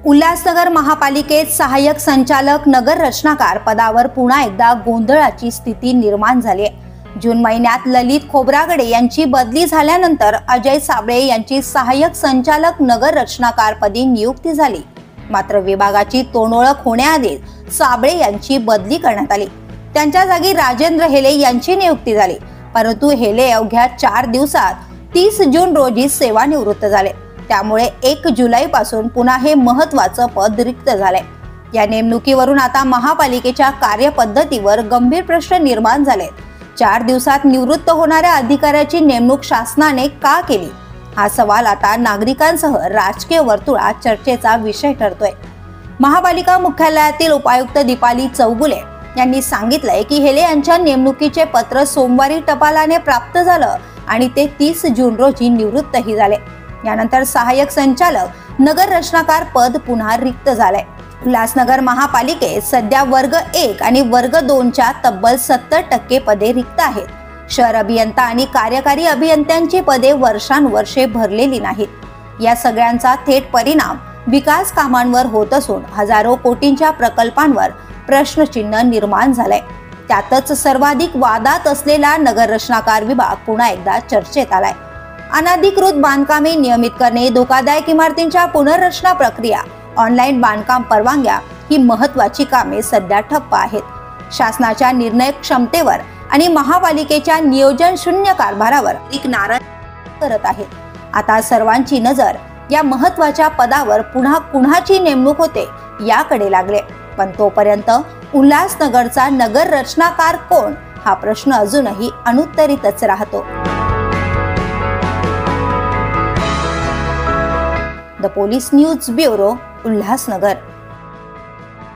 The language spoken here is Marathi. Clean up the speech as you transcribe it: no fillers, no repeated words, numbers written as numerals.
उल्हासनगर महापालिकेत सहाय्यक संचालक नगर रचनाकार पदावर पुन्हा एकदा गोंधळाची स्थिती निर्माण झाली आहे। जून महिन्यात ललित खोब्रागडे यांची बदली झाल्यानंतर अजय साबळे यांची सहाय्यक संचालक नगर रचनाकार पदी नियुक्ती झाली। मात्र विभागाची तोंडओळख होण्याआधीच साबळे यांची बदली करण्यात आली। त्यांच्या जागी राजेंद्र हेले यांची नियुक्ती झाली, परंतु हेले अवघ्या 4 दिवसात 30 जून रोजी सेवानिवृत्त झाले। त्यामुळे 1 जुलै पासून पुन्हा हे महत्त्वाचं पद रिक्त झालंय। या नेमणुकीवरून आता महापालिकेच्या कार्यपद्धतीवर गंभीर प्रश्न निर्माण झालेत। 4 दिवसात निवृत्त होणाऱ्या अधिकाऱ्याची नेमणूक शासनाने का केली, हा सवाल आता नागरिकांसह राजकीय वर्तुळात चर्चेचा विषय ठरतोय। महापालिका मुख्यालयातील उपायुक्त दीपाली चौगुले यांनी सांगितलंय की हेले यांच्या नेमणुकीचे पत्र सोमवारी टपालाने प्राप्त झालं आणि ते 30 जून रोजी निवृत्तही झाले। यानंतर सहाय्यक संचालक नगर रचनाकार पद पुन्हा रिक्त झालंय। उल्हासनगर महापालिकेत सध्या वर्ग 1 आणि वर्ग 2 च्या तब्बल 70% पदे रिक्त आहेत। शहर अभियंता आणि कार्यकारी अभियंत्यांची पदे वर्षानुवर्षे भरलेली नाहीत। या सगळ्यांचा थेट परिणाम विकास कामांवर होत असून हजारो कोटींच्या प्रकल्पांवर प्रश्नचिन्ह निर्माण झालंय। त्यातच सर्वाधिक वादात असलेला नगर रचनाकार विभाग पुन्हा एकदा चर्चेत आलाय। अनधिकृत बांधकामे नियमित करणे, धोकादायक इमारतींच्या पुनर्रचना प्रक्रिया, ऑनलाईन बांधकाम परवानग्या ही महत्त्वाची कामे सध्या ठप्प आहेत। शासनाच्या निर्णय क्षमतेवर आणि महापालिकेच्या नियोजन शून्य कारभारावर एक नाराज करत आहेत। आता सर्वांची नजर या महत्त्वाच्या पदावर पुन्हा कुणाची नेमणूक होते याकडे लागले, पण तोपर्यंत उल्हासनगरचा नगर रचनाकार कोण हा प्रश्न अजूनही अनुत्तरितच राहतो। The police news bureau, Ulhasnagar.